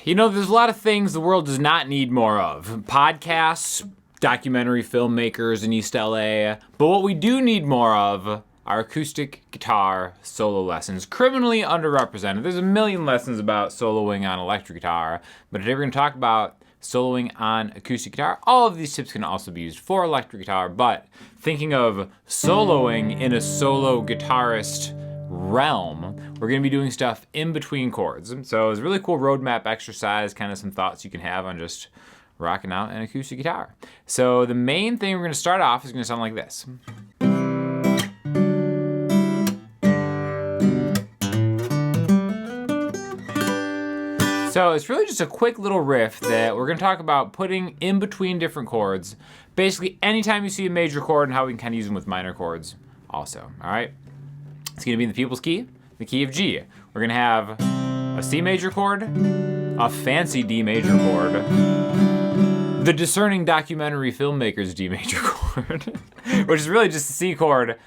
You know, there's a lot of things the world does not need more of. Podcasts, documentary filmmakers in East LA. But what we do need more of are acoustic guitar solo lessons. Criminally underrepresented. There's a million lessons about soloing on electric guitar. But today we're going to talk about soloing on acoustic guitar. All of these tips can also be used for electric guitar. But thinking of soloing in a solo guitarist realm, we're going to be doing stuff in between chords. So it's a really cool roadmap exercise, kind of some thoughts you can have on just rocking out an acoustic guitar. So the main thing we're going to start off is going to sound like this. So it's really just a quick little riff that we're going to talk about putting in between different chords. Basically, anytime you see a major chord and how we can kind of use them with minor chords also, all right? It's going to be in the people's key, the key of G. We're going to have a C major chord, a fancy D major chord, the discerning documentary filmmaker's D major chord, which is really just a C chord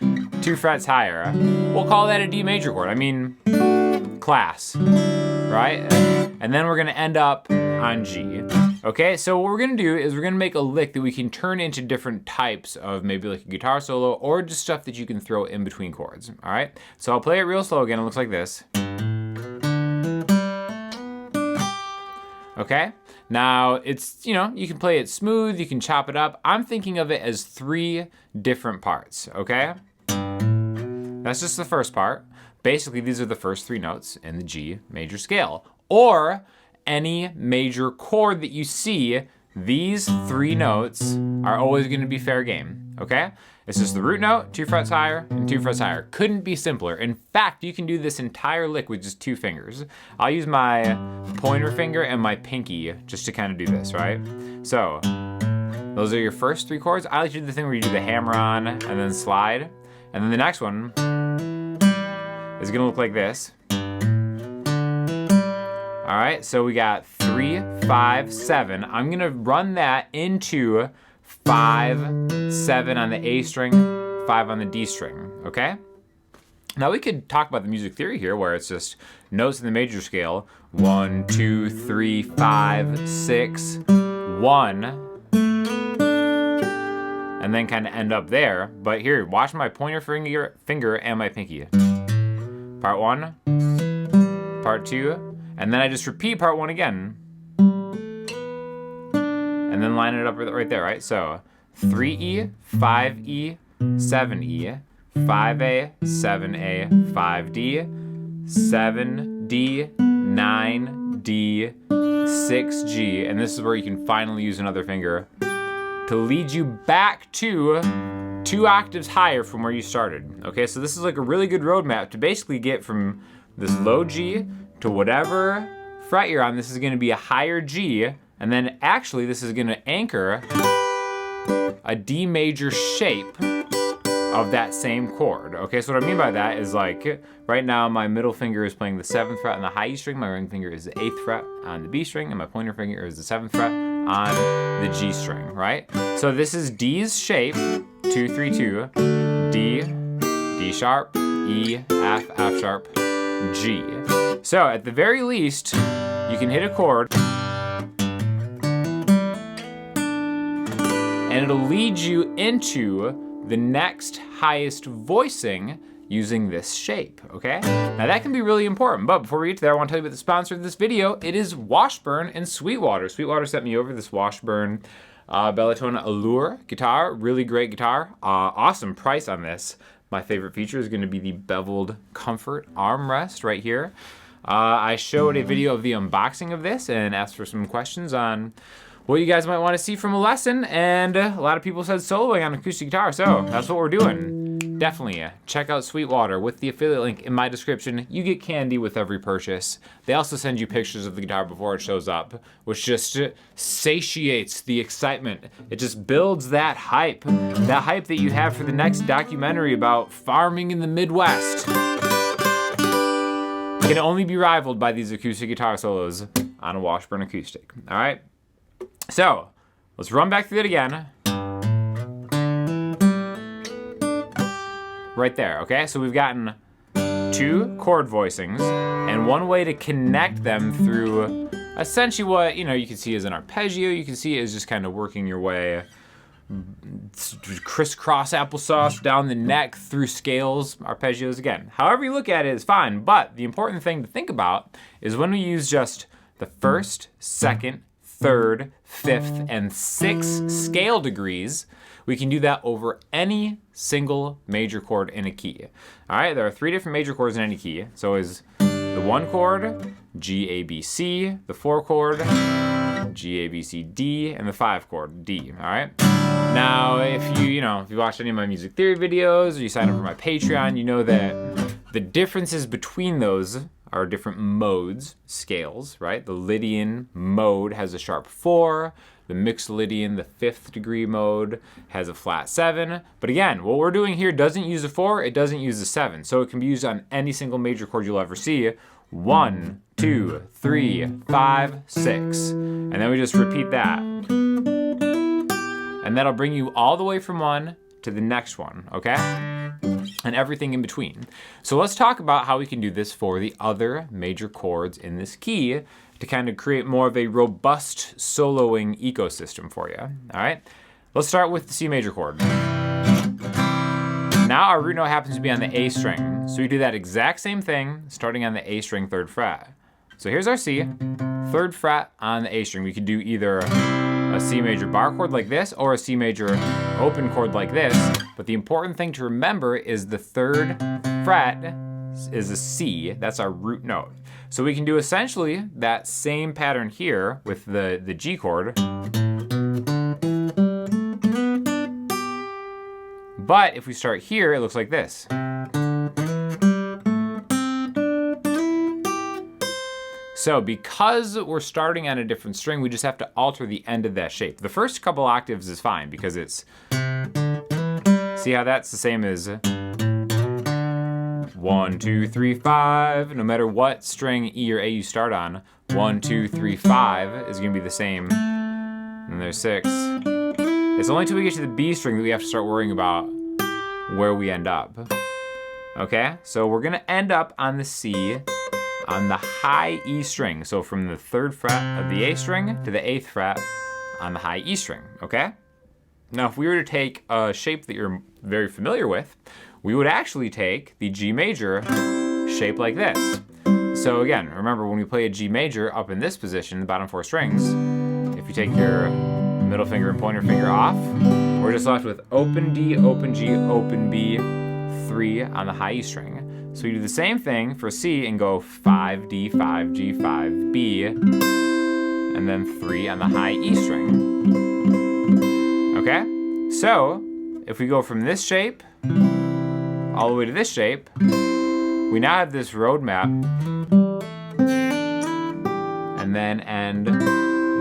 2 frets higher. We'll call that a D major chord. I mean, class, right? And then we're going to end up on G. Okay, so what we're gonna do is we're gonna make a lick that we can turn into different types of maybe like a guitar solo or just stuff that you can throw in between chords, all right? So I'll play it real slow again, it looks like this. Okay, now it's, you know, you can play it smooth, you can chop it up. I'm thinking of it as 3 different parts, okay? That's just the first part. Basically, these are the first 3 notes in the G major scale. Or any major chord that you see, these 3 notes are always going to be fair game, okay? It's just the root note, 2 frets higher, and 2 frets higher. Couldn't be simpler. In fact, you can do this entire lick with just 2 fingers. I'll use my pointer finger and my pinky just to kind of do this, right? So, those are your first 3 chords. I like to do the thing where you do the hammer on and then slide. And then the next one is going to look like this. All right, so we got 3, 5, 7. I'm gonna run that into 5, 7 on the A string, 5 on the D string, okay? Now we could talk about the music theory here where it's just notes in the major scale, 1, 2, 3, 5, 6, 1, and then kind of end up there. But here, watch my pointer finger and my pinky. Part 1, part 2, and then I just repeat part 1 again. And then line it up right there, right? So 3E, 5E, 7E, 5A, 7A, 5D, 7D, 9D, 6G. And this is where you can finally use another finger to lead you back to 2 octaves higher from where you started. Okay, so this is like a really good roadmap to basically get from this low G to whatever fret you're on. This is gonna be a higher G, and then actually this is gonna anchor a D major shape of that same chord. Okay, so what I mean by that is like, right now my middle finger is playing the 7th fret on the high E string, my ring finger is the 8th fret on the B string, and my pointer finger is the 7th fret on the G string, right? So this is D's shape, 2, 3, 2, D, D sharp, E, F, F sharp, G. So at the very least, you can hit a chord and it'll lead you into the next highest voicing using this shape, okay? Now that can be really important, but before we get to there, I want to tell you about the sponsor of this video. It is Washburn and Sweetwater. Sweetwater sent me over this Washburn Bellatona Allure guitar, really great guitar. Awesome price on this. My favorite feature is going to be the beveled comfort armrest right here. I showed a video of the unboxing of this and asked for some questions on what you guys might want to see from a lesson, and a lot of people said soloing on acoustic guitar, so that's what we're doing. Definitely check out Sweetwater with the affiliate link in my description. You get candy with every purchase. They also send you pictures of the guitar before it shows up, which just satiates the excitement. It just builds that hype that you have for the next documentary about farming in the Midwest. Can only be rivaled by these acoustic guitar solos on a Washburn acoustic, all right? So, let's run back through it again. Right there, okay? So we've gotten 2 chord voicings, and one way to connect them through essentially what, you can see as an arpeggio, you can see it as just kind of working your way crisscross applesauce down the neck through scales, arpeggios again. However you look at it is fine, but the important thing to think about is when we use just the first, second, third, fifth, and sixth scale degrees, we can do that over any single major chord in a key. All right, there are 3 different major chords in any key. So is the 1 chord, G, A, B, C, the 4 chord, G, A, B, C, D, and the 5 chord, D, all right? Now, if you watch any of my music theory videos or you sign up for my Patreon, you know that the differences between those are different modes, scales, right? The Lydian mode has a sharp 4. The Mixolydian, the 5th degree mode, has a flat 7. But again, what we're doing here doesn't use a 4, it doesn't use a 7. So it can be used on any single major chord you'll ever see. 1, 2, 3, 5, 6. And then we just repeat that. And that'll bring you all the way from 1 to the next one, okay? And everything in between. So let's talk about how we can do this for the other major chords in this key to kind of create more of a robust soloing ecosystem for you, all right? Let's start with the C major chord. Now our root note happens to be on the A string, so we do that exact same thing starting on the A string 3rd fret. So here's our C, 3rd fret on the A string. We could do either a C major bar chord like this or a C major open chord like this, but the important thing to remember is the 3rd fret is a C, that's our root note. So we can do essentially that same pattern here with the G chord. But if we start here, it looks like this. So because we're starting on a different string, we just have to alter the end of that shape. The first couple octaves is fine because it's, see how that's the same as 1, 2, 3, 5. No matter what string E or A you start on, 1, 2, 3, 5 is gonna be the same. And there's 6. It's only till we get to the B string that we have to start worrying about where we end up. Okay, so we're gonna end up on the C on the high E string. So from the 3rd fret of the A string to the 8th fret on the high E string, okay? Now if we were to take a shape that you're very familiar with, we would actually take the G major shape like this. So again, remember when we play a G major up in this position, the bottom 4 strings, if you take your middle finger and pointer finger off, we're just left with open D, open G, open B, 3 on the high E string. So we do the same thing for C and go 5D, 5G, 5B, and then 3 on the high E string. Okay? So if we go from this shape all the way to this shape, we now have this roadmap and then end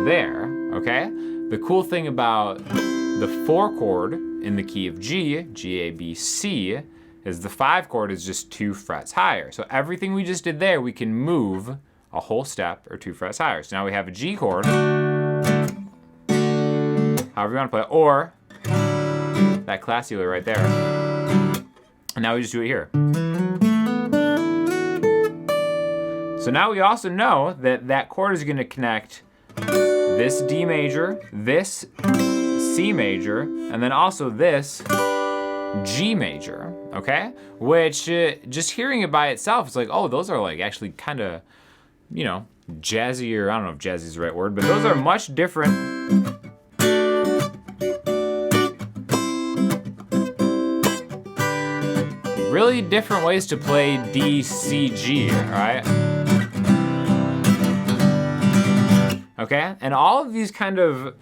there, okay? The cool thing about the 4 chord in the key of G, G, A, B, C, is the 5 chord is just 2 frets higher. So everything we just did there, we can move a whole step or 2 frets higher. So now we have a G chord, however you want to play it, or that classically right there. And now we just do it here. So now we also know that that chord is going to connect this D major, this C major, and then also this G major, okay? Which, just hearing it by itself, it's like, oh, those are like actually kind of, jazzy, or I don't know if jazzy is the right word, but those are much different. Really different ways to play D, C, G, all right? Okay, and all of these kind of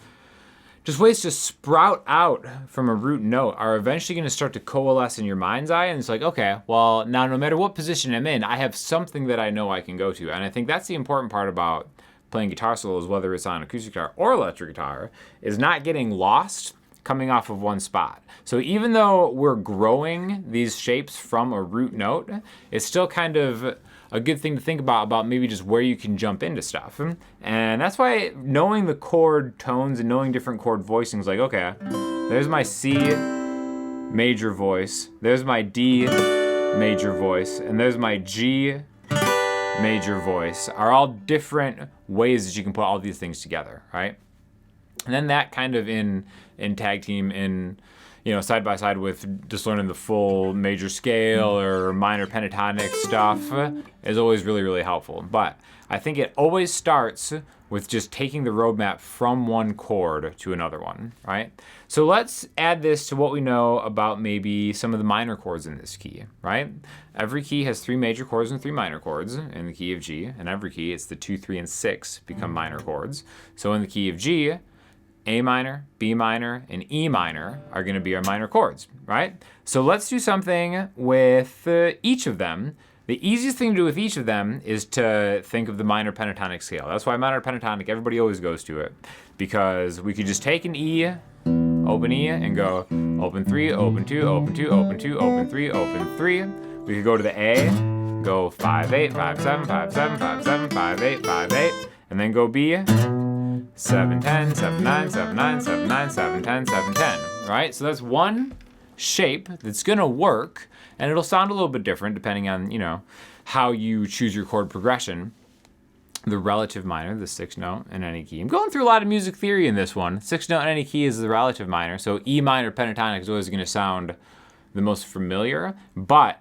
just ways to sprout out from a root note are eventually going to start to coalesce in your mind's eye, and it's like, okay, well, now no matter what position I'm in, I have something that I know I can go to. And I think that's the important part about playing guitar solos, whether it's on acoustic guitar or electric guitar, is not getting lost coming off of one spot. So even though we're growing these shapes from a root note, it's still kind of a good thing to think about maybe just where you can jump into stuff. And that's why knowing the chord tones and knowing different chord voicings, like, okay, there's my C major voice, there's my D major voice, and there's my G major voice are all different ways that you can put all these things together, right? And then that kind of in tag team, in, you know, side by side with just learning the full major scale or minor pentatonic stuff is always really, really helpful. But I think it always starts with just taking the roadmap from one chord to another one, right? So let's add this to what we know about maybe some of the minor chords in this key, right? Every key has 3 major chords and 3 minor chords in the key of G. In every key, it's the 2, 3, and 6 become minor chords. So in the key of G, A minor, B minor, and E minor are going to be our minor chords, right? So let's do something with each of them. The easiest thing to do with each of them is to think of the minor pentatonic scale. That's why minor pentatonic, everybody always goes to it, because we could just take an E, open E, and go open 3, open 2, open 2, open 2, open 3, open 3. We could go to the A, go 5, 8, 5, 7, 5, 7, 5, 7, 5, 8, 5, 8, and then go B, 7, 10, 7, 9, 7, 9, 7, 9, 7, 10, 7, 10, right? So that's one shape that's gonna work, and it'll sound a little bit different depending on, you know, how you choose your chord progression. The relative minor, the 6th note in any key. I'm going through a lot of music theory in this one. 6th note in any key is the relative minor, so E minor pentatonic is always gonna sound the most familiar, but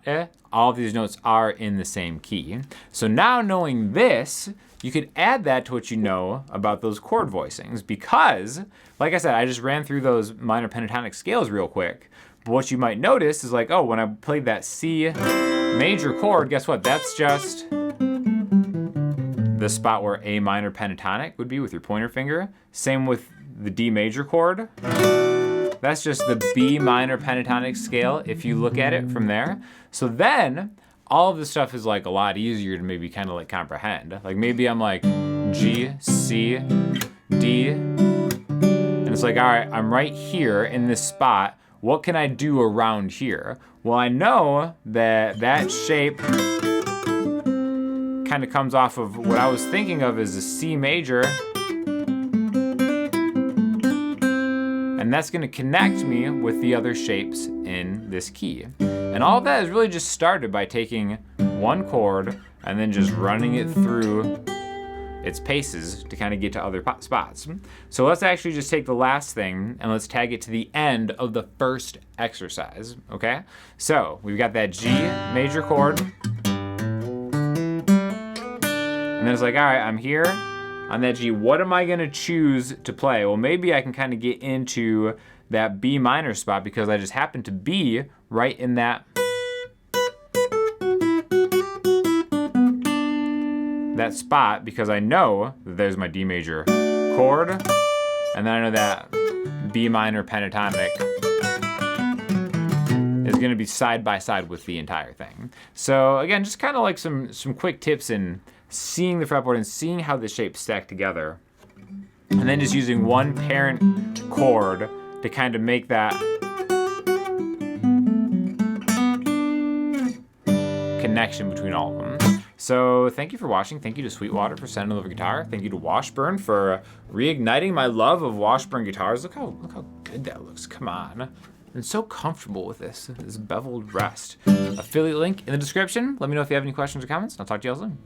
all of these notes are in the same key. So now knowing this, you could add that to what you know about those chord voicings, because, like I said, I just ran through those minor pentatonic scales real quick. But what you might notice is like, oh, when I played that C major chord, guess what? That's just the spot where A minor pentatonic would be with your pointer finger. Same with the D major chord. That's just the B minor pentatonic scale if you look at it from there. So then all of this stuff is like a lot easier to maybe kind of like comprehend. Like maybe I'm like G, C, D, and it's like, all right, I'm right here in this spot. What can I do around here? Well, I know that that shape kind of comes off of what I was thinking of as a C major. And that's gonna connect me with the other shapes in this key. And all of that is really just started by taking one chord and then just running it through its paces to kind of get to other spots. So let's actually just take the last thing and let's tag it to the end of the first exercise, okay? So we've got that G major chord. And then it's like, all right, I'm here on that G. What am I gonna choose to play? Well, maybe I can kind of get into that B minor spot because I just happen to be right in that spot, because I know that there's my D major chord, and then I know that B minor pentatonic is gonna be side by side with the entire thing. So again, just kind of like some quick tips in seeing the fretboard and seeing how the shapes stack together, and then just using one parent chord to kind of make that connection between all of them. So thank you for watching. Thank you to Sweetwater for sending over guitar. Thank you to Washburn for reigniting my love of Washburn guitars. Look how good that looks. Come on. I'm so comfortable with this beveled rest. Affiliate link in the description. Let me know if you have any questions or comments. I'll talk to you all soon.